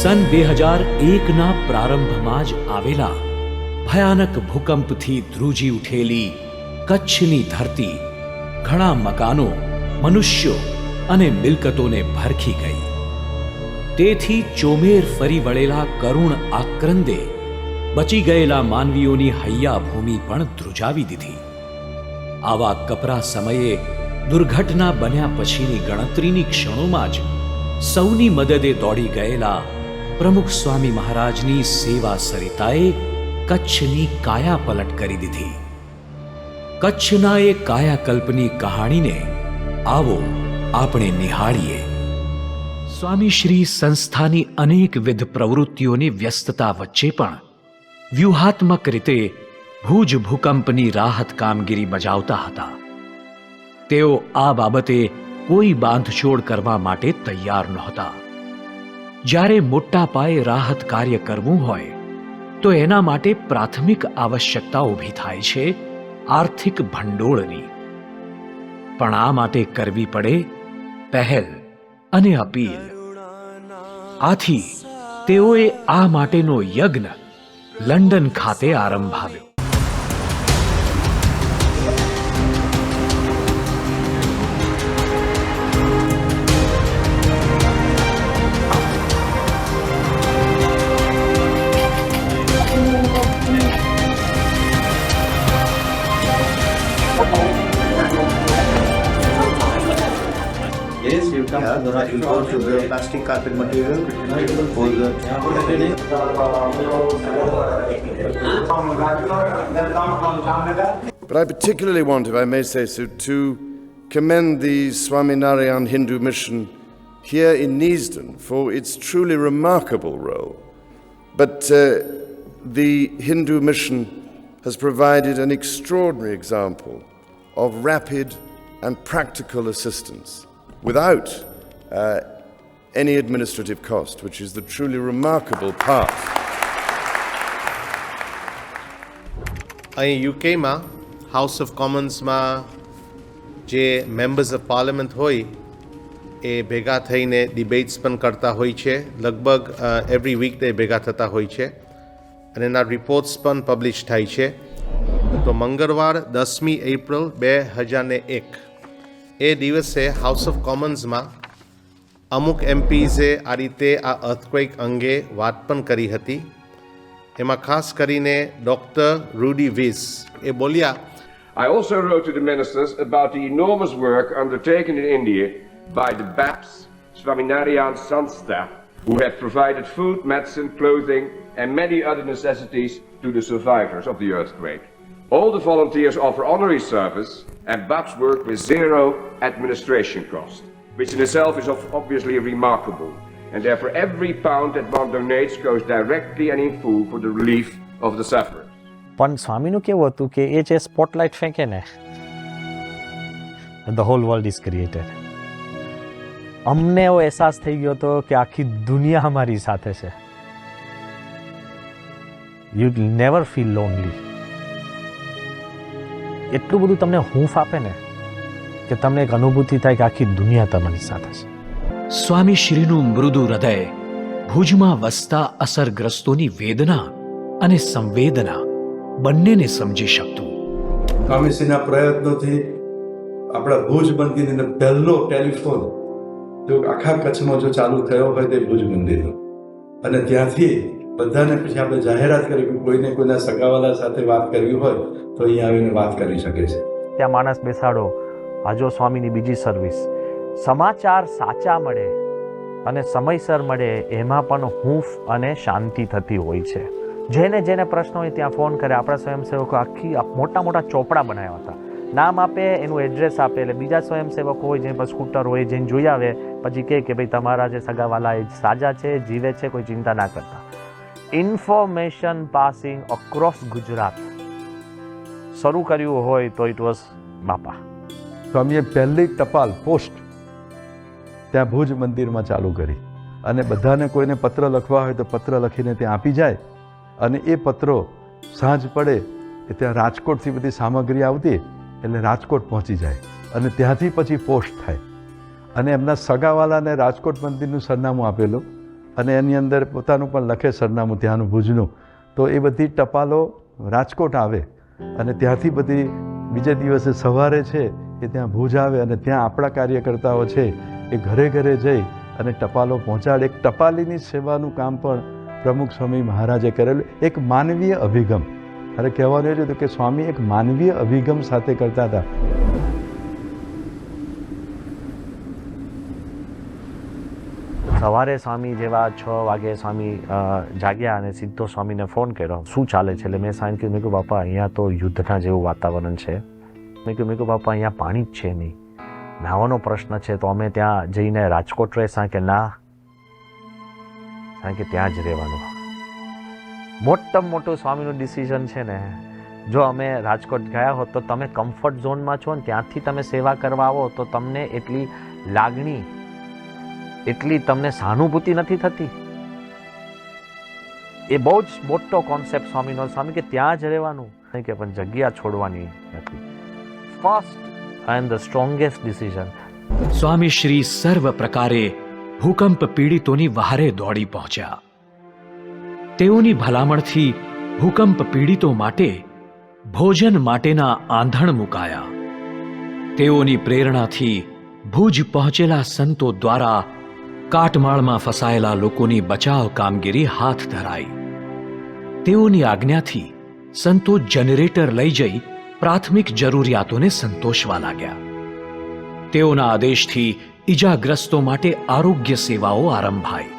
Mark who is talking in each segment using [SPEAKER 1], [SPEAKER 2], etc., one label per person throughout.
[SPEAKER 1] સન 2001ના પ્રારંભમાં જ આવેલા ભયાનક ભૂકંપથી ધ્રુજી ઉઠેલી કચ્છની ધરતી ઘણા મકાનો, મનુષ્યો અને મિલકતોને ભરખી ગઈ. તેથી ચોમેર ફરી વળેલા કરુણ આક્રંદે બચી ગયેલા માનવીઓની હૈયા ભૂમિ પણ ધ્રુજાવી દીધી. આવા કપરા સમયે દુર્ઘટના બન્યા પછીની ગણતરીની ક્ષણોમાં જ સૌની મદદે દોડી ગયેલા પ્રમુખ સ્વામી મહારાજની સેવા સરિતાએ કચ્છની કાયા પલટ કરી દીધી. કચ્છના એ કાયાકલ્પની કહાણીને આવો આપણે નિહાળીએ. સ્વામી શ્રી સંસ્થાની અનેકવિધ પ્રવૃત્તિઓની વ્યસ્તતા વચ્ચે પણ વ્યૂહાત્મક રીતે ભુજ ભૂકંપની રાહત કામગીરી બજાવતા હતા. તેઓ આ બાબતે કોઈ બાંધછોડ કરવા માટે તૈયાર નહોતા. જ્યારે મોટા પાયે રાહત કાર્ય કરવું હોય તો એના માટે પ્રાથમિક આવશ્યકતા ઊભી થાય છે આર્થિક ભંડોળની. પણ આ માટે કરવી પડે પહેલ અને અપીલ. આથી તેઓએ આ માટેનો યજ્ઞ લંડન ખાતે આરંભાવ્યો.
[SPEAKER 2] Yes, you come to the import of the plastic carpet material for the.
[SPEAKER 3] But I particularly want, if I may say so, to commend the Swaminarayan Hindu Mission here in Neasden for its truly remarkable role. But the Hindu Mission has provided an extraordinary example of rapid and practical assistance without any administrative cost, which is the truly remarkable part.
[SPEAKER 4] અહીં યુકેમાં house of કોમન્સમાં જે members of parliament હોય એ ભેગા થઈને debates પણ કરતા હોય છે. લગભગ એવરી વીક તે ભેગા થતા હોય છે અને એના રિપોર્ટ્સ પણ પબ્લિશ થાય છે. તો મંગળવાર 10મી એપ્રિલ 2001 એ દિવસે હાઉસ ઓફ કોમન્સમાં અમુક એમપીઝે આ રીતે આ અર્થક્વેક અંગે વાત પણ કરી હતી. એમાં ખાસ કરીને ડૉક્ટર રૂડી વિઝ એ બોલ્યા,
[SPEAKER 5] I also wrote to the ministers about the enormous work undertaken in India by the BAPS Swaminarayan Sanstha, who had provided food, medicine, clothing and many other necessities to the survivors of the earthquake. All the volunteers offer honorary service and BAPS work with zero administration cost, which in itself is obviously remarkable. And therefore every pound that one donates goes directly and in full for the relief of the sufferers.
[SPEAKER 6] પણ સ્વામીનું કેવું હતું કે એ જે spotlight ફેંકે ને, the hall world is created. અમને એવો અહેસાસ થઈ ગયો હતો કે આખી દુનિયા અમારી સાથે છે. You never feel lonely. એટલું બધું તમને હૂંફ આપે ને કે તમને એક અનુભૂતિ થાય કે આખી દુનિયા તમારી સાથે છે.
[SPEAKER 1] સ્વામી શ્રીનું મૃદુ હૃદય ભુજમાં વસતા અસરગ્રસ્તોની વેદના અને સંવેદના બંનેને સમજી શકતું.
[SPEAKER 7] સ્વામીશ્રીના પ્રયત્નોથી આપણા ભુજ મંદિરનો પહેલો ટેલિફોન જો આખા કચ્છમાં જો ચાલુ થયો હોય તે ભુજ મંદિરનો, અને ત્યાંથી બધાને પછી આપણે જાહેરાત કરી કે કોઈને કોઈના સગાવાલા સાથે વાત કરવી હોય તો અહીંયા આવીને વાત કરી શકે છે.
[SPEAKER 6] ત્યાં માણસ બેસાડો, આજો સ્વામીની બીજી સર્વિસ. સમાચાર સાચા મળે અને સમયસર મળે એમાં પણ હૂંફ અને શાંતિ થતી હોય છે. જેને જેને પ્રશ્ન હોય ત્યાં ફોન કરે. આપણા સ્વયંસેવકો આખી મોટા મોટા ચોપડા બનાવ્યા હતા. નામ આપે, એનું એડ્રેસ આપે, એટલે બીજા સ્વયંસેવકો હોય જેની પર સ્કૂટર હોય જઈને જોઈ આવે, પછી કહે કે ભાઈ તમારા જે સગાવાલા એ સાજા છે, જીવે છે, કોઈ ચિંતા ના કરતા. ઇન્ફોર્મેશન પાસિંગ અક્રોસ ગુજરાત શરૂ કર્યું હોય તો ઇટ વોઝ બાપા.
[SPEAKER 7] સ્વામીએ પહેલી ટપાલ પોસ્ટ ત્યાં ભુજ મંદિરમાં ચાલુ કરી અને બધાને કોઈને પત્ર લખવા હોય તો પત્ર લખીને ત્યાં આપી જાય અને એ પત્રો સાંજ પડે કે ત્યાં રાજકોટથી બધી સામગ્રી આવતી એટલે રાજકોટ પહોંચી જાય અને ત્યાંથી પછી પોસ્ટ થાય અને એમના સગાવાલાને રાજકોટ મંદિરનું સરનામું આપેલું અને એની અંદર પોતાનું પણ લખે સરનામું ત્યાંનું ભુજનું, તો એ બધી ટપાલો રાજકોટ આવે અને ત્યાંથી બધી બીજે દિવસે સવારે છે એ ત્યાં ભુજ આવે અને ત્યાં આપણા કાર્યકર્તાઓ છે એ ઘરે ઘરે જઈ અને ટપાલો પહોંચાડે. એક ટપાલીની સેવાનું કામ પણ પ્રમુખ સ્વામી મહારાજે કરેલું. એક માનવીય અભિગમ, અરે કહેવાનું એ હતું કે સ્વામી એક માનવીય અભિગમ સાથે કરતા હતા.
[SPEAKER 6] સવારે સ્વામી જેવા 6 વાગે સ્વામી જાગ્યા અને સીધો સ્વામીને ફોન કર્યો, શું ચાલે છે? એટલે મેં સાંજ કીધું, મેં કહ્યું બાપા અહીંયા તો યુદ્ધના જેવું વાતાવરણ છે. મેં કહ્યું બાપા અહીંયા પાણી જ છે નહીં, નાવાનો પ્રશ્ન છે, તો અમે ત્યાં જઈને રાજકોટ રહેશા કે ના? કારણ કે ત્યાં જ રહેવાનું. મોટામાં મોટું સ્વામીનું ડિસિઝન છે ને, જો અમે રાજકોટ ગયા હોત તો તમે કમ્ફર્ટ ઝોનમાં છો ને ત્યાંથી તમે સેવા કરવા આવો તો તમને એટલી લાગણી, એટલી તમને સહાનુભૂતિ નથી થતી. એ બહુ જ મોટો કોન્સેપ્ટ સ્વામીનો, સ્વામી કે ત્યાં જ રહેવાનું નહીં કે પણ જગ્યા છોડવાની નથી. First and the strongest decision.
[SPEAKER 1] Swami Shri સર્વ પ્રકારે ભૂકંપ પીડિતોની વહારે દોડી પહોંચ્યા. તેઓની ભલામણથી ભૂકંપ પીડિતો માટે ભોજન માટેના આંધણ મુકાયા. તેઓની પ્રેરણાથી ભુજ પહોંચેલા સંતો દ્વારા કાટમાળમાં ફસાયેલા લોકોની બચાવ કામગીરી હાથ ધરાઈ. તેઓની આજ્ઞાથી સંતો જનરેટર લઈ જઈ પ્રાથમિક જરૂરિયાતોને સંતોષવા લાગ્યા. તેઓના આદેશથી ઈજાગ્રસ્તો માટે આરોગ્ય સેવાઓ આરંભાઈ.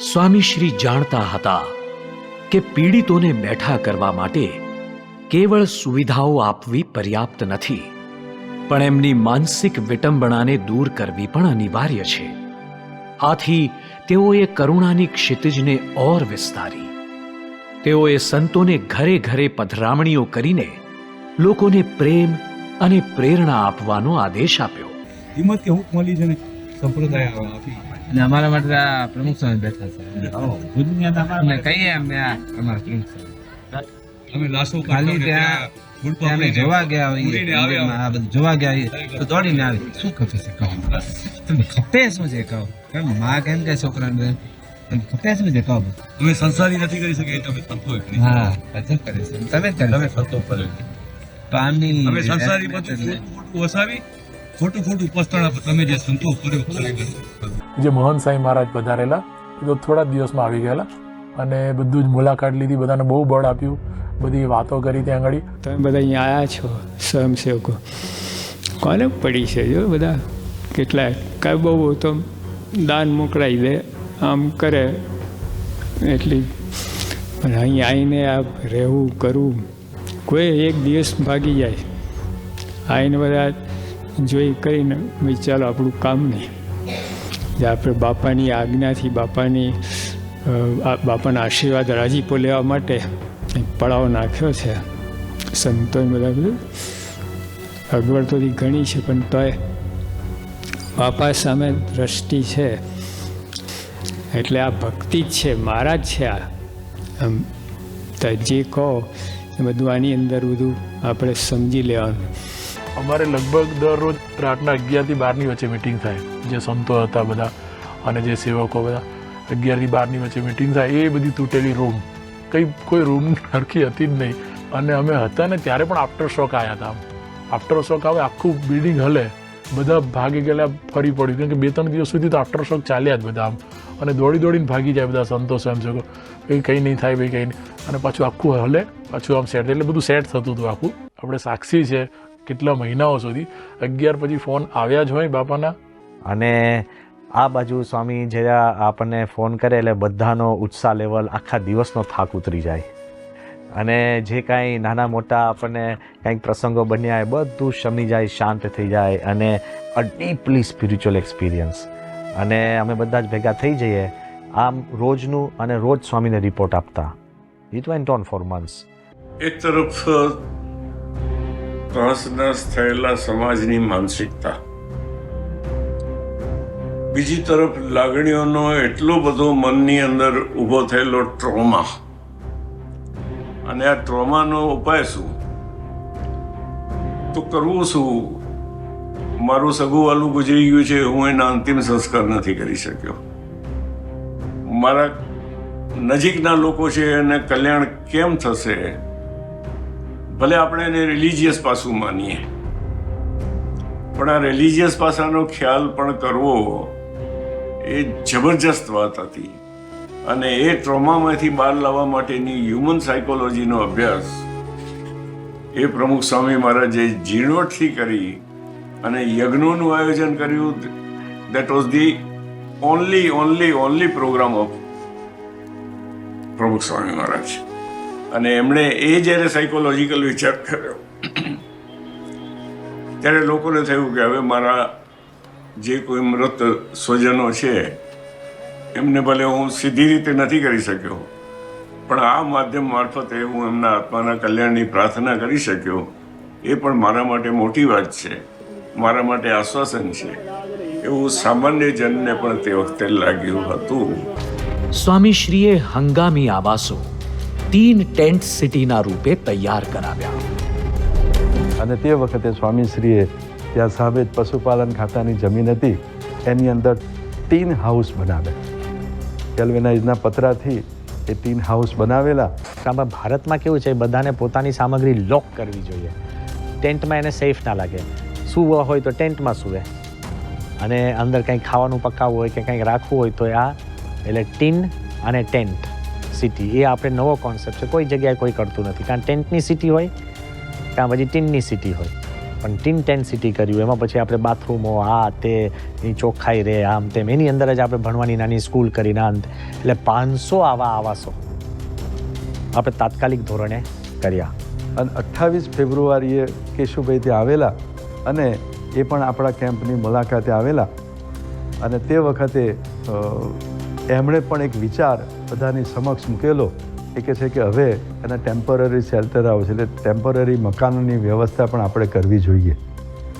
[SPEAKER 1] સ્વામી શ્રી જાણતા હતા કે પીડિતોને બેઠા કરવા માટે કેવળ સુવિધાઓ આપવી પર્યાપ્ત નથી, પણ એમની માનસિક વિટંબણાને દૂર કરવી પણ અનિવાર્ય છે. આથી તેઓએ કરુણાની ક્ષિતિજને ઓર વિસ્તારી. તેઓએ સંતોને ઘરે ઘરે પધરામણીઓ કરીને લોકોને પ્રેમ અને પ્રેરણા આપવાનો આદેશ આપ્યો.
[SPEAKER 8] હિંમત કે હુંક મળી છે ને સંપ્રદાય આપી અને અમારા માટે આ પ્રમુખ સ્વામી બેઠા છે. ભુજની અંદર અમે કહીએ અમે અમારા પ્રમુખ સ્વામી અમે લાશો ખાલી ત્યાં અમે જોવા ગયા હોઈએ, આ બધું જોવા ગયા હોઈએ તો દોડીને આવી શું ખપે છે કહો, તમે ખપે શું છે કહો. કેમ માં કેમ કે છોકરાને ખપે શું છે કહો. અમે સંસારી નથી કરી શકીએ, તમે સંતો કરી. હા અજબ કરે છે, તમે તમે સંતો કરે. તો આમની અમે સંસારી બધું વસાવી ખોટું પસ્તાણા પર તમે જે સંતો કર્યો.
[SPEAKER 9] જે મોહન સાંઈ મહારાજ પધારેલા તો થોડા દિવસમાં આવી ગયેલા અને બધું જ મુલાકાત લીધી, બધાને બહુ બળ આપ્યું, બધી વાતો કરી ત્યાં આગળ.
[SPEAKER 10] તમે બધા અહીંયા આવ્યા છો સ્વયંસેવકો, કોને પડી છે જો બધા કેટલાય કાંઈ બહુ તો દાન મોકલાવી દે આમ કરે એટલી, પણ અહીં આવીને આ રહેવું કરવું, કોઈ એક દિવસ ભાગી જાય આવીને બધા જોઈ કરીને ભાઈ ચાલો આપણું કામ નહીં, જે આપણે બાપાની આજ્ઞાથી બાપાના આશીર્વાદ રાજીપો લેવા માટે પડાવ નાખ્યો છે. સંતોએ બધા બધું અગવડતોથી ઘણી છે પણ તોય બાપા સામે દ્રષ્ટિ છે એટલે આ ભક્તિ જ છે, મારા જ છે. આ આમ તો જે કહો એ બધું આની અંદર બધું આપણે સમજી લેવાનું.
[SPEAKER 9] અમારે લગભગ દરરોજ રાતના 11 થી 12ની વચ્ચે મિટિંગ થાય. જે સંતો હતા બધા અને જે સેવકો બધા 11 થી 12ની વચ્ચે મિટિંગ થાય. એ બધી તૂટેલી રૂમ, કોઈ રૂમ હરખી હતી જ નહીં. અને અમે હતા ને ત્યારે પણ આફ્ટર શોક આવ્યા હતા. આફ્ટર શોક આવે આખું બિલ્ડિંગ હલે, બધા ભાગી ગયેલા, ફરી પડ્યું. કેમ કે 2-3 દિવસ સુધી તો આફ્ટર શોક ચાલ્યા જ બધા આમ, અને દોડીને ભાગી જાય બધા સંતો સ્વયંસેવકો, કંઈ નહીં થાય ભાઈ કંઈ નહીં, અને પાછું આખું હલે, પાછું આમ સેટ, એટલે બધું સેટ થતું હતું આખું. આપણે સાક્ષી છે કેટલા મહિનાઓ સુધી 11 પછી ફોન આવ્યા જ હોય બાપાના.
[SPEAKER 6] અને આ બાજુ સ્વામી જ્યારે આપણને ફોન કરે એટલે બધાનો ઉત્સાહ લેવલ, આખા દિવસનો થાક ઉતરી જાય. અને જે કાંઈ નાના મોટા આપણને કંઈક પ્રસંગો બન્યા હોય બધું શમી જાય, શાંત થઈ જાય, અને અ ડીપલી સ્પિરિચ્યુઅલ એક્સપિરિયન્સ. અને અમે બધા જ ભેગા થઈ જઈએ આમ રોજનું, અને રોજ સ્વામીને રિપોર્ટ આપતા. It went on for months.
[SPEAKER 11] એક તરફ ત્રાસનાશ થયેલા સમાજની માનસિકતા, બીજી તરફ લાગણીઓનો એટલો બધો મનની અંદર ઊભો થયેલો ટ્રોમા, અને આ ટ્રોમાનો ઉપાય શું, તો કરવું શું? મારું સગું વાલું ગુજરી ગયું છે, હું એના અંતિમ સંસ્કાર નથી કરી શક્યો. મારા નજીકના લોકો છે એને કલ્યાણ કેમ થશે, ભલે આપણે એને રિલિજિયસ પાસું માનીએ, પણ આ રિલિજિયસ પાસાનો ખ્યાલ પણ કરવો એ જબરજસ્ત વાત હતી. અને એ ટ્રોમામાંથી બહાર લાવવા માટેની હ્યુમન સાયકોલોજીનો અભ્યાસ એ પ્રમુખ સ્વામી મહારાજે ઝીણવટથી કરી અને યજ્ઞોનું આયોજન કર્યું. That was the only programme of Pramukh Swami મહારાજ. અને એમણે એ જ્યારે સાયકોલોજીકલ વિચાર કર્યો ત્યારે લોકોને થયું કે હવે મારા જે કોઈ મૃત સ્વજનો છે એમને ભલે હું સીધી રીતે નથી કરી શક્યો, પણ આ માધ્યમ મારફતે હું એમના આત્માના કલ્યાણની પ્રાર્થના કરી શક્યો, એ પણ મારા માટે મોટી વાત છે, મારા માટે આશ્વાસન છે, એવું સામાન્ય જનને પણ તે વખતે લાગ્યું હતું.
[SPEAKER 1] સ્વામીશ્રીએ હંગામી આવાસો 3 ટેન્ટ સિટીના રૂપે તૈયાર કરાવ્યા.
[SPEAKER 7] અને તે વખતે સ્વામીશ્રીએ ત્યાં સામે પશુપાલન ખાતાની જમીન હતી એની અંદર ટીન હાઉસ બનાવ્યા. કેલ્વિનાઇઝના પતરાથી એ ટીન હાઉસ બનાવેલા.
[SPEAKER 6] આમાં ભારતમાં કેવું છે, બધાને પોતાની સામગ્રી લોક કરવી જોઈએ. ટેન્ટમાં એને સેફ ના લાગે. સૂવો હોય તો ટેન્ટમાં સૂવે, અને અંદર કંઈક ખાવાનું પકાવવું હોય કે કંઈક રાખવું હોય તો આ એટલે ટીન અને ટેન્ટ સિટી એ આપણે નવો કોન્સેપ્ટ છે. કોઈ જગ્યાએ કોઈ કરતું નથી, કાં ટેન્ટની સિટી હોય કાં પછી ટીનની સિટી હોય, પણ ટીન ટેન્ટ સિટી કર્યું. એમાં પછી આપણે બાથરૂમો આ તે એની ચોખ્ખાઈ રહે આમ તેમ, એની અંદર જ આપણે ભણવાની નાની સ્કૂલ કરીને અંત એટલે 500 આવા આવાસો આપણે તાત્કાલિક ધોરણે કર્યા.
[SPEAKER 7] અને 28 ફેબ્રુઆરીએ કેશુભાઈ ત્યાં આવેલા અને એ પણ આપણા કેમ્પની મુલાકાતે આવેલા. અને તે વખતે એમણે પણ એક વિચાર બધાની સમક્ષ મૂકેલો. એ કહે છે કે હવે એના ટેમ્પરરી શેલ્ટર હાઉસ એટલે ટેમ્પરરી મકાનોની વ્યવસ્થા પણ આપણે કરવી જોઈએ.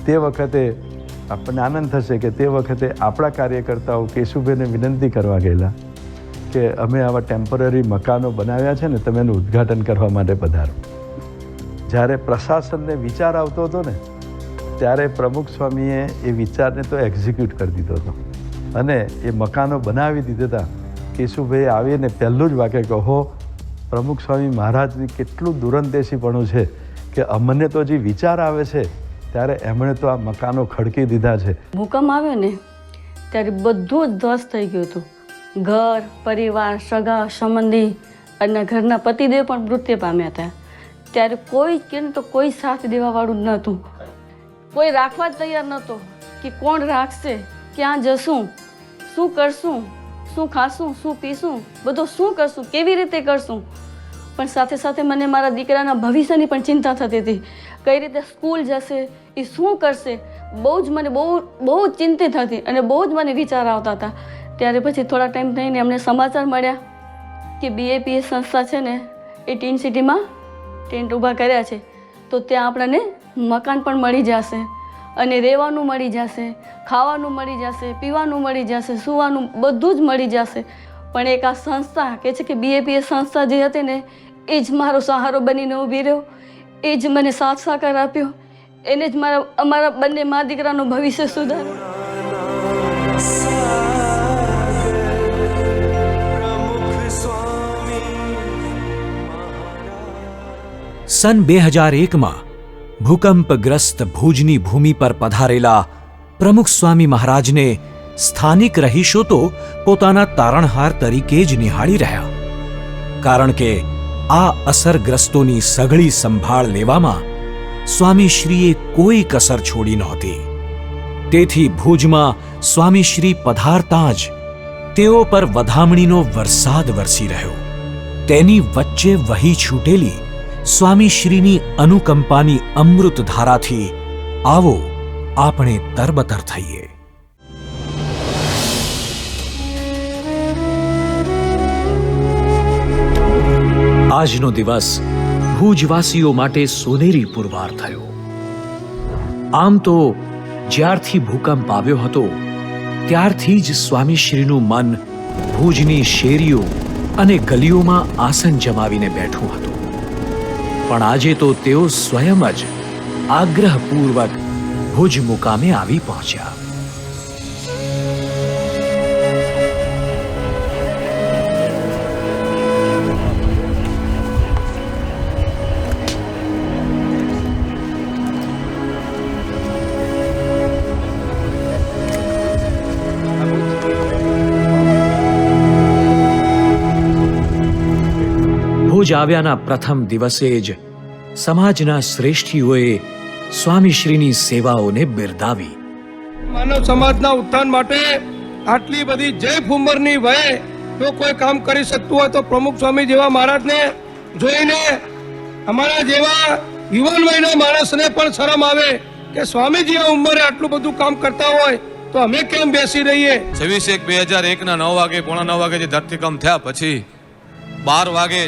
[SPEAKER 7] તે વખતે આપણને આનંદ થશે કે તે વખતે આપણા કાર્યકર્તાઓ કેશુભાઈને વિનંતી કરવા ગયેલા કે અમે આવા ટેમ્પરરી મકાનો બનાવ્યા છે ને, તમે એનું ઉદ્ઘાટન કરવા માટે પધારો. જ્યારે પ્રશાસનને વિચાર આવતો હતો ને ત્યારે પ્રમુખ સ્વામીએ એ વિચારને તો એક્ઝિક્યુટ કરી દીધો હતો અને એ મકાનો બનાવી દીધા હતા. કેશુભાઈ આવીને પહેલું જ વાક્ય કહો, પ્રમુખ સ્વામી મહારાજની કેટલું દૂરંદેશીપણું છે કે અમને તો જે વિચાર આવે છે ત્યારે એમણે તો આ મકાનો ખડકી દીધા છે.
[SPEAKER 12] ભૂકંપ આવ્યો ને ત્યારે બધું જ ધ્વસ્ત થઈ ગયું હતું. ઘર, પરિવાર, સગા સંબંધી અને ઘરના પતિદેવ પણ મૃત્યુ પામ્યા હતા. ત્યારે કોઈ કે તો કોઈ સાથ દેવાવાળું નહોતું, કોઈ રાખવા જ તૈયાર નહોતો કે કોણ રાખશે, ક્યાં જશું, શું કરશું, શું ખાશું, શું પીશું, બધું શું કરશું, કેવી રીતે કરશું. પણ સાથે સાથે મને મારા દીકરાના ભવિષ્યની પણ ચિંતા થતી હતી. કઈ રીતે સ્કૂલ જશે, એ શું કરશે, મને બહુ ચિંતિત હતી અને બહુ જ મને વિચાર આવતા હતા. ત્યારે પછી થોડા ટાઈમ થઈને અમને સમાચાર મળ્યા કે BAPS સંસ્થા છે ને એ ટીન સિટીમાં ટેન્ટ ઊભા કર્યા છે, તો ત્યાં આપણને મકાન પણ મળી જશે અને રહેવાનું મળી જશે, ખાવાનું મળી જશે, પીવાનું મળી જશે, સૂવાનું બધું જ મળી જશે. પણ એક આ સંસ્થા કહે છે કે BAPS સંસ્થા જે હતી ને એ જ મારો સહારો બનીને ઊભી રહ્યો, એ જ મને સાથ સહકાર આપ્યો, એને જ અમારા બંને મા દીકરાનું ભવિષ્ય સુધાર્યું.
[SPEAKER 1] સન 2001માં ભૂકંપગ્રસ્ત ભુજની ભૂમિ પર પધારેલા પ્રમુખ સ્વામી મહારાજને સ્થાનિક રહીશો તો પોતાના તારણહાર તરીકે જ નિહાળી રહ્યા, કારણ કે આ અસરગ્રસ્તોની સઘળી સંભાળ લેવામાં સ્વામીશ્રીએ કોઈ કસર છોડી નહોતી. તેથી ભુજમાં સ્વામીશ્રી પધારતાં જ તેઓ પર વધામણીનો વરસાદ વરસી રહ્યો. તેની વચ્ચે વહી છૂટેલી સ્વામીશ્રીની અનુકંપાની અમૃત ધારાથી આવો આપણે તરબતર થઈએ. આજનો દિવસ ભુજવાસીઓ માટે સોનેરી પુરવાર થયો. આમ તો જ્યારથી ભૂકંપ આવ્યો હતો ત્યારથી જ સ્વામીશ્રીનું મન ભુજની શેરીઓ અને ગલીઓમાં આસન જમાવીને બેઠું હતું. પણ આજે તો તેઓ સ્વયં જ આગ્રહપૂર્વક ભુજ મુકામે આવી પહોંચ્યા. ભુજ આવ્યાના પ્રથમ દિવસે જ સમાજના શ્રેષ્ઠીઓએ સ્વામીશ્રીની સેવાઓને બિરદાવી.
[SPEAKER 13] માનવ સમાજના ઉત્થાન માટે આટલી બધી જય ફુમરની વયે જો કોઈ કામ કરી શકતું હોય તો પ્રમુખ સ્વામી જેવા મહારાજને જોઈને અમારા જેવા યુવાન વયના માણસને પણ શરમ આવે કે સ્વામીજી આ ઉંમરે આટલું બધું કામ કરતા હોય તો અમે કેમ બેસી રહીએ.
[SPEAKER 8] 26/1/2001 ના 9 વાગે, પોણા 9 વાગે જે ધરતીકંપ થયા પછી 12 વાગે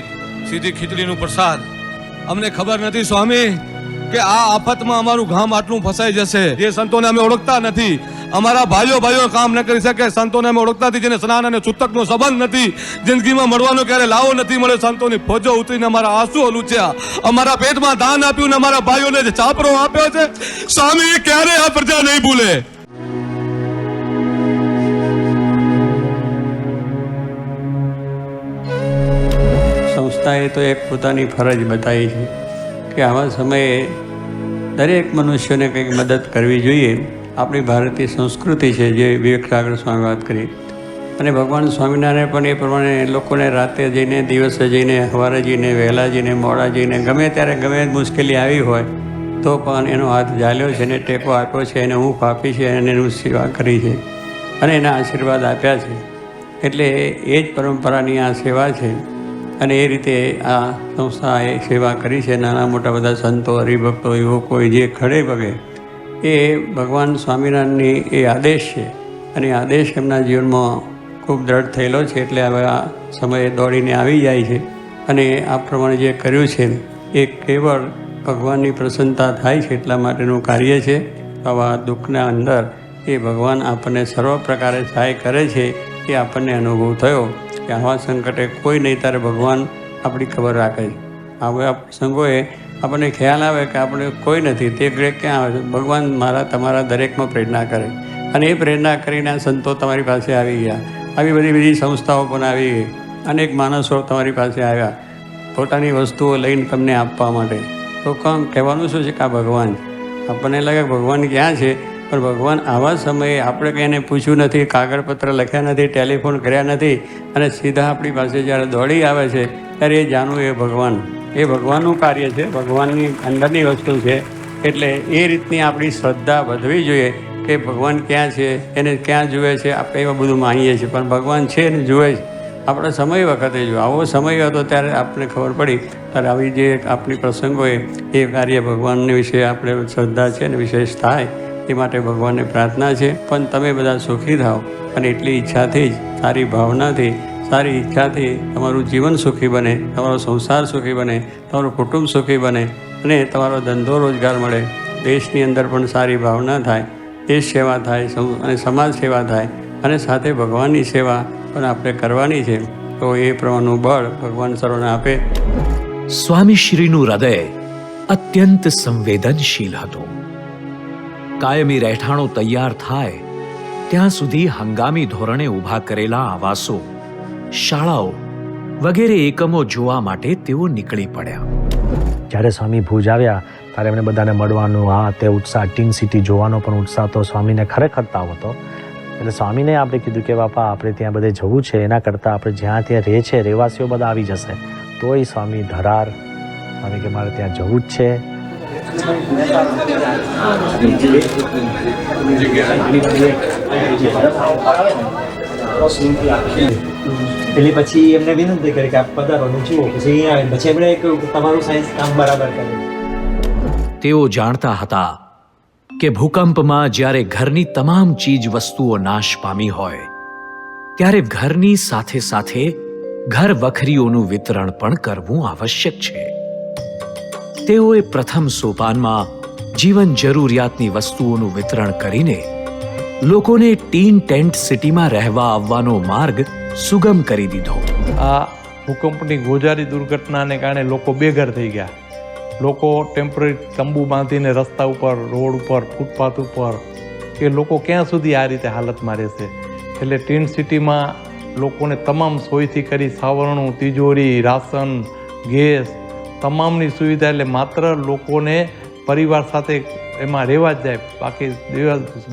[SPEAKER 8] સીધી ખીચડીનું પ્રસાદ. અમને ખબર નથી સ્વામી કે આ આફતમાં અમારું ગામ આટલું ફસાઈ જશે. જે સંતોને અમે ઓળખતા નથી, અમારા ભાઈઓ કામ ન કરી શકે, સંતોને અમે ઓળખતા નથી, જેને સ્નાન અને છૂતકનો સંબંધ નથી, જિંદગીમાં મળવાનો ક્યારે લાવો નથી મળે, સંતોની ફોજો ઉતરીને અમારા આંસુ લૂછ્યા, અમારા પેટમાં દાન આપ્યું ને અમારા ભાઈઓને જે ચાપરો આપ્યો છે, સ્વામી ક્યારે આ પ્રજા નહીં ભૂલે.
[SPEAKER 10] સંસ્થાએ તો એક પોતાની ફરજ બતાવી છે કે આવા સમયે દરેક મનુષ્યને કંઈક મદદ કરવી જોઈએ. આપણી ભારતીય સંસ્કૃતિ છે જે વિવેક સાગર સ્વામી વાત કરી, અને ભગવાન સ્વામિનારાયણ પણ એ પ્રમાણે લોકોને રાતે જઈને, દિવસે જઈને, સવારે જઈને, વહેલા જઈને, મોડા જઈને, ગમે ત્યારે ગમે મુશ્કેલી આવી હોય તો પણ એનો હાથ ઝાલ્યો છે, એને ટેકો આપ્યો છે, એને ઊંઘ આપી છે, અને એનું સેવા કરી છે અને એના આશીર્વાદ આપ્યા છે. એટલે એ જ પરંપરાની આ સેવા છે અને એ રીતે આ સંસ્થાએ સેવા કરી છે. નાના મોટા બધા સંતો, હરિભક્તો, યુવકો જે ખડે પગે એ ભગવાન સ્વામિનારાયણની એ આદેશ છે અને આદેશ એમના જીવનમાં ખૂબ દ્રઢ થયેલો છે. એટલે હવે આ સમયે દોડીને આવી જાય છે અને આ પ્રમાણે જે કર્યું છે એ કેવળ ભગવાનની પ્રસન્નતા થાય છે એટલા માટેનું કાર્ય છે. આવા દુઃખના અંદર એ ભગવાન આપણને સર્વ પ્રકારે સહાય કરે છે એ આપણને અનુભવ થયો કે આવા સંકટે કોઈ નહીં ત્યારે ભગવાન આપણી ખબર રાખે છે. આવા પ્રસંગોએ આપણને ખ્યાલ આવે કે આપણે કોઈ નથી, તે ગ્રેક ક્યાં આવે છે, ભગવાન મારા તમારા દરેકમાં પ્રેરણા કરે અને એ પ્રેરણા કરીને સંતો તમારી પાસે આવી ગયા, આવી બધી સંસ્થાઓ પણ આવી ગઈ, અનેક માણસો તમારી પાસે આવ્યા પોતાની વસ્તુઓ લઈને તમને આપવા માટે. તો કામ કહેવાનું શું છે કે આ ભગવાન છે. આપણને લાગે ભગવાન ક્યાં છે, પણ ભગવાન આવા સમયે આપણે કંઈ એને પૂછ્યું નથી, કાગળપત્ર લખ્યા નથી, ટેલિફોન કર્યા નથી અને સીધા આપણી પાસે જ્યારે દોડી આવે છે ત્યારે એ જાણવું એ ભગવાન, એ ભગવાનનું કાર્ય છે, ભગવાનની અંદરની વસ્તુ છે. એટલે એ રીતની આપણી શ્રદ્ધા વધવી જોઈએ કે ભગવાન ક્યાં છે, એને ક્યાં જુએ છે. આપણે એવા બધું માનીએ છીએ પણ ભગવાન છે ને જુએ છે. આપણે સમય વખતે જો આવો સમય હતો ત્યારે આપણને ખબર પડી, ત્યારે આવી જે આપણી પ્રસંગોએ એ કાર્ય ભગવાનની વિશે આપણે શ્રદ્ધા છે ને વિશેષ થાય એ માટે ભગવાનને પ્રાર્થના છે. પણ તમે બધા સુખી થાઓ અને એટલી ઈચ્છાથી જ, સારી ભાવનાથી, સારી ઈચ્છાથી તમારું જીવન સુખી બને, તમારો સંસાર સુખી બને, તમારું કુટુંબ સુખી બને અને તમારો ધંધો રોજગાર મળે, દેશની અંદર પણ સારી ભાવના થાય, દેશ સેવા થાય અને સમાજ સેવા થાય અને સાથે ભગવાનની સેવા પણ આપણે કરવાની છે. તો એ પ્રમાણનું બળ ભગવાન સર્વને આપે.
[SPEAKER 1] સ્વામીશ્રીનું હૃદય અત્યંત સંવેદનશીલ હતું. કાયમી રહેઠાણો તૈયાર થાય ત્યાં સુધી હંગામી ધોરણે ઊભા કરેલા આવાસો, શાળાઓ વગેરે એકમો જોવા માટે તેઓ નીકળી પડ્યા.
[SPEAKER 6] જ્યારે સ્વામી ભુજ આવ્યા ત્યારે એમણે બધાને મળવાનું, આ તે ઉત્સાહ, ટીન સિટી જોવાનો પણ ઉત્સાહ તો સ્વામીને ખરેખર તાવ હતો. એટલે સ્વામીને આપણે કીધું કે બાપા આપણે ત્યાં બધે જવું છે, એના કરતાં આપણે જ્યાં ત્યાં રહે છે રહેવાસીઓ બધા આવી જશે. તોય સ્વામી ધરાર, સ્વામી કે મારે ત્યાં જવું જ છે.
[SPEAKER 14] એટલે પછી એમને વિનંતી કરી કે આપ પધારો ને જુઓ. પછી અહીંયા આવે પછી એમણે તમારું સાયન્સ કામ બરાબર કર્યું.
[SPEAKER 1] તેઓ જાણતા હતા કે ભૂકંપમાં જ્યારે ઘરની તમામ ચીજ વસ્તુઓ નાશ પામી હોય ત્યારે ઘરની સાથે સાથે ઘર વખરીઓનું વિતરણ પણ કરવું આવશ્યક છે. તેઓએ પ્રથમ સોપાનમાં જીવન જરૂરિયાતની વસ્તુઓનું વિતરણ કરીને લોકોને ટીન ટેન્ટ સિટીમાં રહેવા આવવાનો માર્ગ સુગમ કરી દીધો.
[SPEAKER 15] આ ભૂકંપની ગોજારી દુર્ઘટનાને કારણે લોકો બેઘર થઈ ગયા. લોકો ટેમ્પરરી તંબુ બાંધીને રસ્તા ઉપર, રોડ ઉપર, ફૂટપાથ ઉપર, એ લોકો ક્યાં સુધી આ રીતે હાલતમાં રહેશે. એટલે ટીન સિટીમાં લોકોને તમામ સોયથી કરી સાવરણું, તિજોરી, રાશન, ગેસ, તમામની સુવિધા. એટલે માત્ર લોકોને પરિવાર સાથે એમાં રહેવા જ જાય, બાકી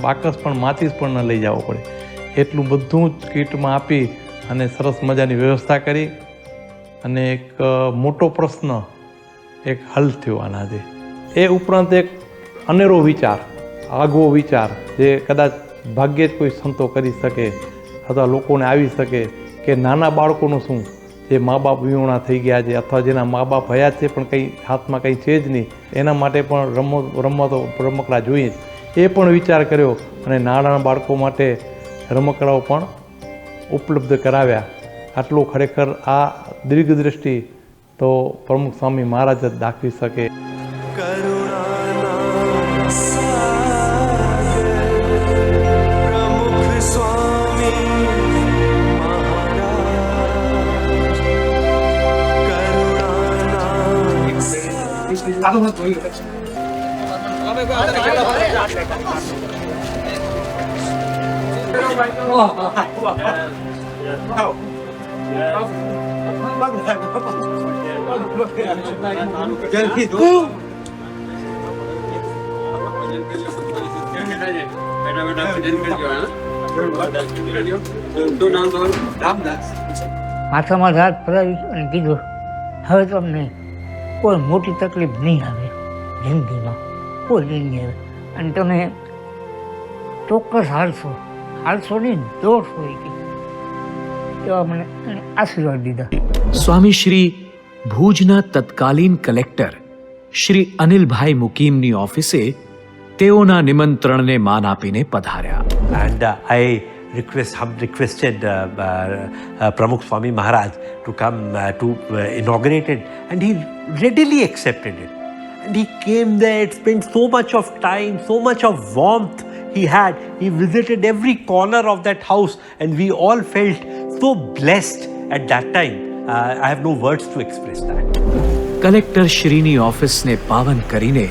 [SPEAKER 15] બાકસ પણ, માચીસ પણ ન લઈ જવો પડે એટલું બધું જ કીટમાં આપી અને સરસ મજાની વ્યવસ્થા કરી. અને એક મોટો પ્રશ્ન એક હલ થયો આનાથી. એ ઉપરાંત એક અનેરો વિચાર, આગવો વિચાર જે કદાચ ભાગ્યે જ કોઈ સંતો કરી શકે અથવા લોકોને આવી શકે કે નાના બાળકોનું શું, જે મા બાપ વિહોણા થઈ ગયા છે અથવા જેના મા બાપ હયાત છે પણ કંઈ હાથમાં કંઈ છે જ નહીં, એના માટે પણ રમકડા જોઈએ જ. એ પણ વિચાર કર્યો અને નાના બાળકો માટે રમકડાઓ પણ ઉપલબ્ધ કરાવ્યા. આટલું ખરેખર આ દીર્ઘદ્રષ્ટિ તો પ્રમુખ સ્વામી મહારાજ જ દાખવી શકે.
[SPEAKER 16] માથામાં હાથ ફરાવી અને કીધું હવે તમને કોઈ મોટી તકલીફ નહીં આવે જિંદગીમાં, કોઈ નહીં આવે અને તમે ચોક્કસ હાલશો નહીં, દોડશો એવા મને આશીર્વાદ દીધા.
[SPEAKER 1] સ્વામી શ્રી ભુજના તત્કાલીન કલેક્ટર શ્રી અનિલભાઈ મુકીમની ઓફિસે તેઓના નિમંત્રણને માન આપીને પધાર્યા.
[SPEAKER 17] And I requested Pramukh Swami Maharaj to come to inaugurate it, and he readily accepted it. And he came there, spent so much of time, so much of warmth he had. He visited every corner of that house, and we all felt so blessed at that time. I have no words to express that.
[SPEAKER 1] Collector શ્રીની ઓફિસને પાવન કરીને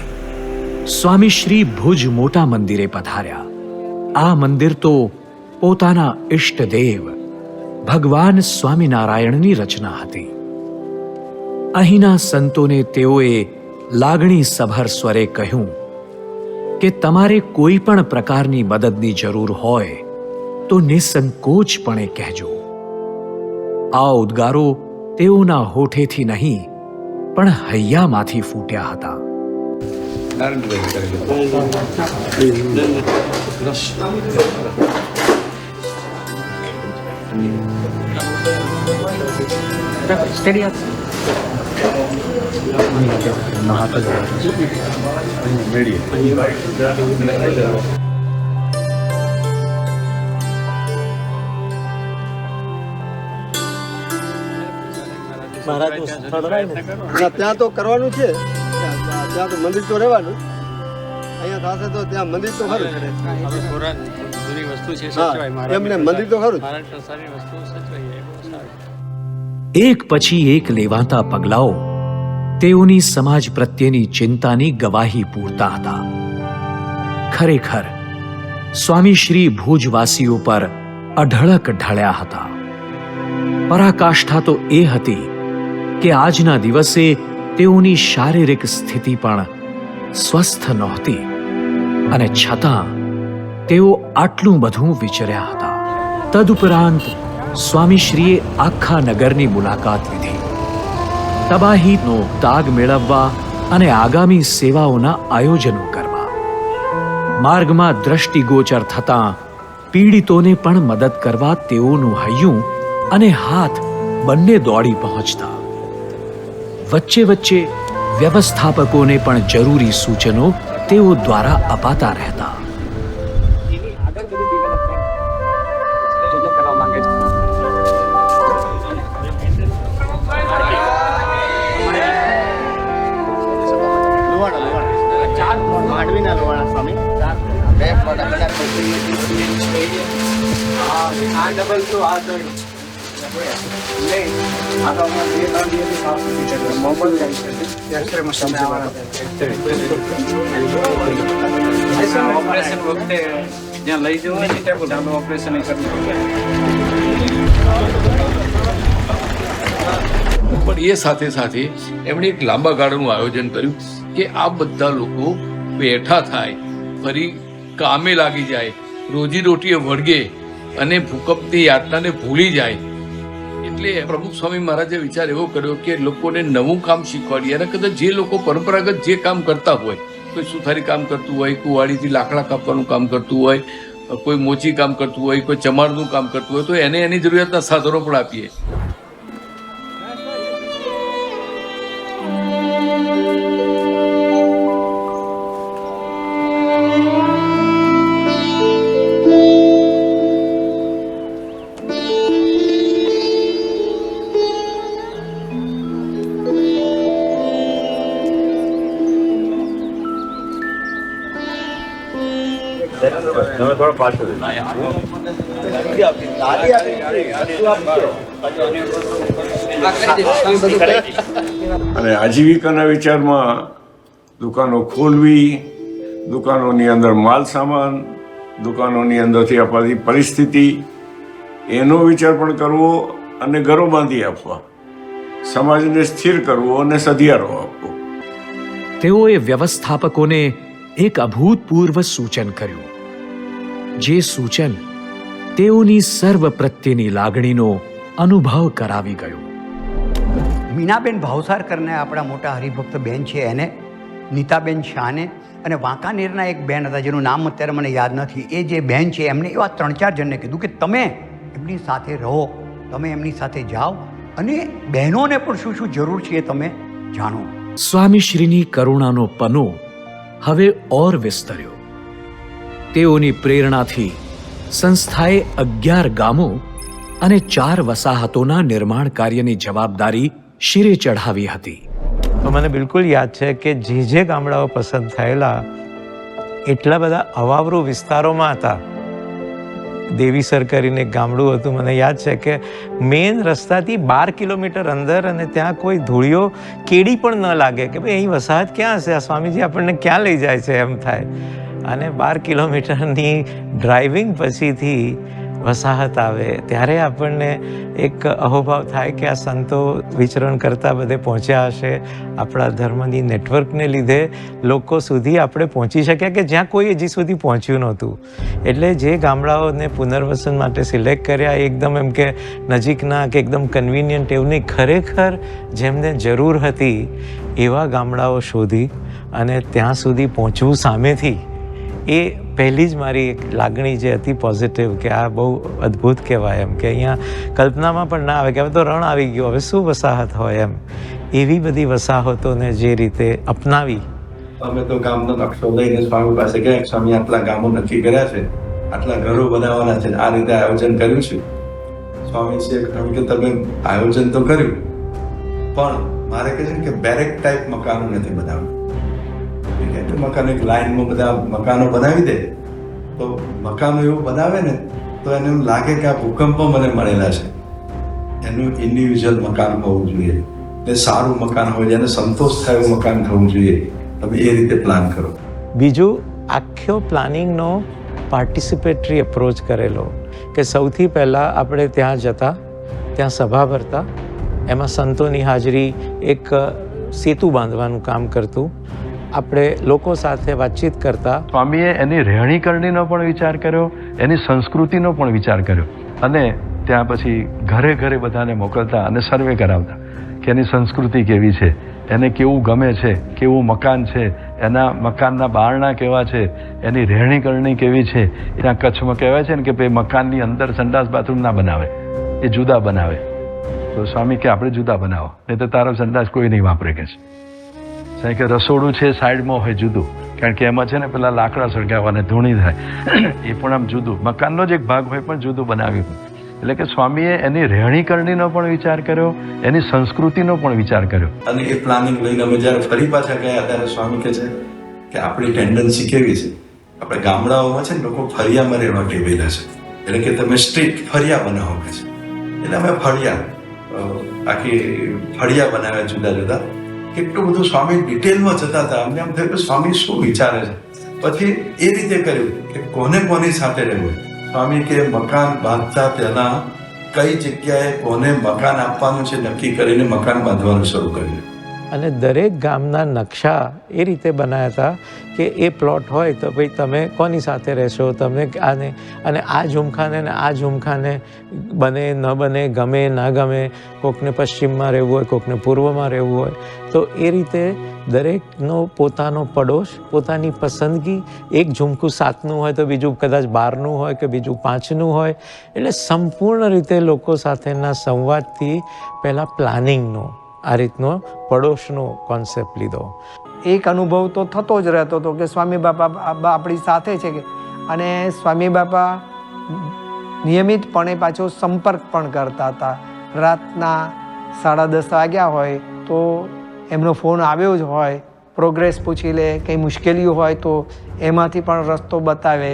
[SPEAKER 1] સ્વામી શ્રી ભુજ મોટા મંદિરે પધાર્યા. આ મંદિર તો પોતાના ઇષ્ટદેવ ભગવાન સ્વામિનારાયણની રચના હતી. અહીંના સંતોને તેઓએ લાગણી સભર સ્વરે કહ્યું કે તમારે કોઈ પણ પ્રકારની મદદની જરૂર હોય તો નિસંકોચપણે કહેજો. આ ઉદ્ગારો તેઓના હોઠેથી નહીં પણ હૈયામાંથી ફૂટ્યા હતા.
[SPEAKER 13] ત્યાં તો કરવાનું છે, ત્યાં તો મંદિર તો રહેવાનું, અહીંયા થશે તો ત્યાં મંદિર તો ખરું, એમને મંદિર તો ખરું.
[SPEAKER 1] એક પછી એક લેવાતા પગલાઓ તેઓની સમાજ પ્રત્યેની ચિંતાની ગવાહી પૂરતા હતા. ખરેખર સ્વામી શ્રી ભુજવાસીઓ પર અઢળક ઢળ્યા હતા. પરાકાષ્ઠા તો એ હતી કે આજના દિવસે તેઓની શારીરિક સ્થિતિ પણ સ્વસ્થ નહોતી અને છતાં તેઓ આટલું બધું વિચર્યા હતા. તદુપરાંત સ્વામીશ્રીએ આખા નગરની મુલાકાત લીધી. તબાહીનો તાગ મેળવવા અને આગામી સેવાઓના આયોજનો કરવા. માર્ગમાં દ્રષ્ટિગોચર થતાં પીડિતોને પણ મદદ કરવા તેઓનું હૈયું અને હાથ બંને દોડી પહોંચતા. વચ્ચે વચ્ચે વ્યવસ્થાપકોને પણ જરૂરી સૂચનો તેઓ દ્વારા અપાતા રહેતા.
[SPEAKER 18] પણ એ સાથે સાથે એમણે એક લાંબા ગાળાનું આયોજન કર્યું કે આ બધા લોકો બેઠા થાય, ફરી કામે લાગી જાય, રોજીરોટીએ વળગે અને ભૂકંપની યાતનાને ભૂલી જાય. એટલે પ્રમુખ સ્વામી મહારાજે વિચાર એવો કર્યો કે લોકોને નવું કામ શીખવાડીએ અને કદાચ જે લોકો પરંપરાગત જે કામ કરતા હોય, કોઈ સુથારી કામ કરતું હોય, કુવાડીથી લાકડા કાપવાનું કામ કરતું હોય, કોઈ મોચી કામ કરતું હોય, કોઈ ચમારનું કામ કરતું હોય, તો એને એની જરૂરિયાતના સાધનો પણ આપીએ.
[SPEAKER 11] અને આજીવિકાના વિચારમાં દુકાનો ખોલવી, દુકાનોની અંદર માલ સામાન, દુકાનોની અંદરથી અપાતી પરિસ્થિતિ, એનો વિચાર પણ કરવો અને ઘરો બાંધી આપવા, સમાજને સ્થિર કરવો અને સધિયારો આપવો.
[SPEAKER 1] તેઓએ વ્યવસ્થાપકોને એક અભૂતપૂર્વ સૂચન કર્યું, જે સૂચન તેઓની સર્વ પ્રત્યેની લાગણીનો અનુભવ કરાવી ગયું.
[SPEAKER 19] મીનાબેન ભાવસાર કરીને આપણા મોટા હરિભક્ત બેન છે, એને નીતાબેન શાને અને વાંકાનેરના એક બેન હતા જેનું નામ અત્યારે મને યાદ નથી, એ જે બેન છે એમને એવા 3-4 જણને કીધું કે તમે એમની સાથે રહો, તમે એમની સાથે જાઓ અને બહેનોને પણ શું શું જરૂર છે એ તમે જાણો.
[SPEAKER 1] સ્વામીશ્રીની કરુણાનો પનો હવે ઓર વિસ્તર્યો. તેઓની પ્રેરણાથી સંસ્થાએ 11 ગામો અને 4 વસાહતોના નિર્માણ કાર્યની જવાબદારી શિરે ચઢાવી હતી.
[SPEAKER 15] તો મને બિલકુલ યાદ છે કે જે ગામડાઓ પસંદ થયેલા એટલા બધા અવાવરૂ વિસ્તારોમાં હતા. દેવીસર કરીને એક ગામડું હતું, મને યાદ છે કે મેઇન રસ્તાથી 12 કિલોમીટર અંદર, અને ત્યાં કોઈ ધૂળિયો કેડી પણ ન લાગે કે ભાઈ અહીં વસાહત ક્યાં હશે, આ સ્વામીજી આપણને ક્યાં લઈ જાય છે એમ થાય. અને 12 કિલોમીટરની ડ્રાઇવિંગ પછીથી વસાહત આવે ત્યારે આપણને એક અહોભાવ થાય કે આ સંતો વિચરણ કરતા બધે પહોંચ્યા હશે. આપણા ધર્મની નેટવર્કને લીધે લોકો સુધી આપણે પહોંચી શક્યા કે જ્યાં કોઈ હજી સુધી પહોંચ્યું નહોતું. એટલે જે ગામડાઓને પુનર્વસન માટે સિલેક્ટ કર્યા એકદમ એમ કે નજીકના કે એકદમ કન્વિનિયન્ટ એવું નહીં, ખરેખર જેમને જરૂર હતી એવા ગામડાઓ શોધી અને ત્યાં સુધી પહોંચવું સામેથી, એ પહેલી જ મારી એક લાગણી જે હતી પોઝિટિવ કે આ બહુ અદ્ભુત કહેવાય એમ કે અહીંયા કલ્પનામાં પણ ના આવે કે હવે તો રણ આવી ગયો, હવે શું વસાહત હોય એમ. એવી બધી વસાહતોને જે રીતે અપનાવી.
[SPEAKER 7] અમે તો ગામનો નકશો લઈને સ્વામી પાસે ગયા, સ્વામી આટલા ગામો નક્કી કર્યા છે, આટલા ઘરો બનાવવાના છે, આ રીતે આયોજન કર્યું છે. સ્વામીજીએ કહ્યું કે તમે આયોજન તો કર્યું પણ મારે કહે છે કે બેરેક ટાઈપ મકાનો નથી બનાવવું. મકાન એક લાઈનમાં બધા મકાનો બનાવી દે તો મકાનો એવું બનાવે ને તો એને એમ લાગે કે આ ભૂકંપો મને મળેલા છે. એનું ઇન્ડિવિજ્યુઅલ મકાન હોવું જોઈએ, એ સારું મકાન હોય, જેને સંતોષ થાય એવું મકાન થવું જોઈએ. તમે એ રીતે પ્લાન કરો.
[SPEAKER 15] બીજું, આખો પ્લાનિંગનો પાર્ટિસિપેટરી એપ્રોચ કરેલો કે સૌથી પહેલાં આપણે ત્યાં જતા, ત્યાં સભા ભરતા, એમાં સંતોની હાજરી એક સેતુ બાંધવાનું કામ કરતું, આપણે લોકો સાથે વાતચીત કરતા.
[SPEAKER 20] સ્વામીએ એની રહેણીકરણીનો પણ વિચાર કર્યો, એની સંસ્કૃતિનો પણ વિચાર કર્યો અને ત્યાં પછી ઘરે ઘરે બધાને મોકલતા અને સર્વે કરાવતા કે એની સંસ્કૃતિ કેવી છે, એને કેવું ગમે છે, કેવું મકાન છે, એના મકાનના બારણા કેવા છે, એની રહેણીકરણી કેવી છે. ત્યાં કચ્છમાં કહેવાય છે ને કે ભાઈ મકાનની અંદર સંડાસ બાથરૂમ ના બનાવે, એ જુદા બનાવે. તો સ્વામી કે આપણે જુદા બનાવો, નહીં તો તારો સંડાસ કોઈ નહીં વાપરે કે છે. કે રસોડું છે સાઈડમાં હોય જુદું, કારણ કે એમાં છે ને પેલા લાકડા સળગાવવાને ધૂણી થાય, એ પણ આમ જુદું, મકાનનો જ એક ભાગ હોય પણ જુદું બનાવ્યું. એટલે કે સ્વામીએ એની રહેણીકરણીનો પણ વિચાર કર્યો, એની સંસ્કૃતિનો પણ વિચાર કર્યો.
[SPEAKER 7] અને એ પ્લાનિંગ લઈને અમે જ્યારે ફરી પાછા ગયા ત્યારે સ્વામી કહે છે કે આપણી ટેન્ડન્સી કેવી છે, આપણે ગામડાઓમાં છે ને લોકો ફળિયામાં રહેવા ટેવેલા છે, એટલે કે તમે સ્ટ્રીટ ફળિયા બનાવો કે છે. એટલે અમે આખી ફળિયા બનાવ્યા જુદા જુદા. કેટલું બધું સ્વામી ડિટેલમાં જતા હતા. અમને એમ થયું કે સ્વામી શું વિચારે છે. પછી એ રીતે કર્યું કે કોને કોની સાથે રહેવું. સ્વામી કે મકાન બાંધતા પહેલા કઈ જગ્યાએ કોને મકાન આપવાનું છે નક્કી કરીને મકાન બાંધવાનું શરૂ કર્યું.
[SPEAKER 15] અને દરેક ગામના નકશા એ રીતે બનાવ્યા હતા કે એ પ્લોટ હોય તો ભાઈ તમે કોની સાથે રહેશો, તમે આને અને આ ઝુમખાને ને આ ઝુમખાને બને ન બને, ગમે ના ગમે, કોકને પશ્ચિમમાં રહેવું હોય, કોકને પૂર્વમાં રહેવું હોય, તો એ રીતે દરેકનો પોતાનો પડોશ, પોતાની પસંદગી. એક ઝુમખું 7નું હોય તો બીજું કદાચ 12નું હોય કે બીજું 5નું હોય. એટલે સંપૂર્ણ રીતે લોકો સાથેના સંવાદથી પહેલાં પ્લાનિંગનો આ રીતનો પડોશનો કોન્સેપ્ટ લીધો.
[SPEAKER 21] એક અનુભવ તો થતો જ રહેતો હતો કે સ્વામી બાપા આપણી સાથે છે કે, અને સ્વામી બાપા નિયમિતપણે પાછો સંપર્ક પણ કરતા હતા. રાતના 10:30 વાગ્યા હોય તો એમનો ફોન આવ્યો જ હોય, પ્રોગ્રેસ પૂછી લે, કંઈ મુશ્કેલીઓ હોય તો એમાંથી પણ રસ્તો બતાવે.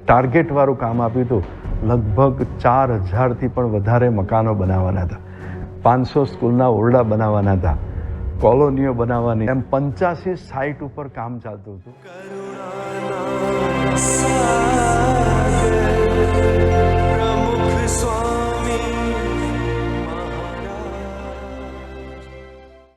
[SPEAKER 20] ટાર્ગેટવાળું કામ આપ્યું હતું. લગભગ 4000થી પણ વધારે મકાનો બનાવવાના હતા, 500 સ્કૂલના ઓરડા બનાવવાના હતા, કોલોનીઓ બનાવવાની, એમ 85 સાઇટ ઉપર કામ ચાલતું હતું.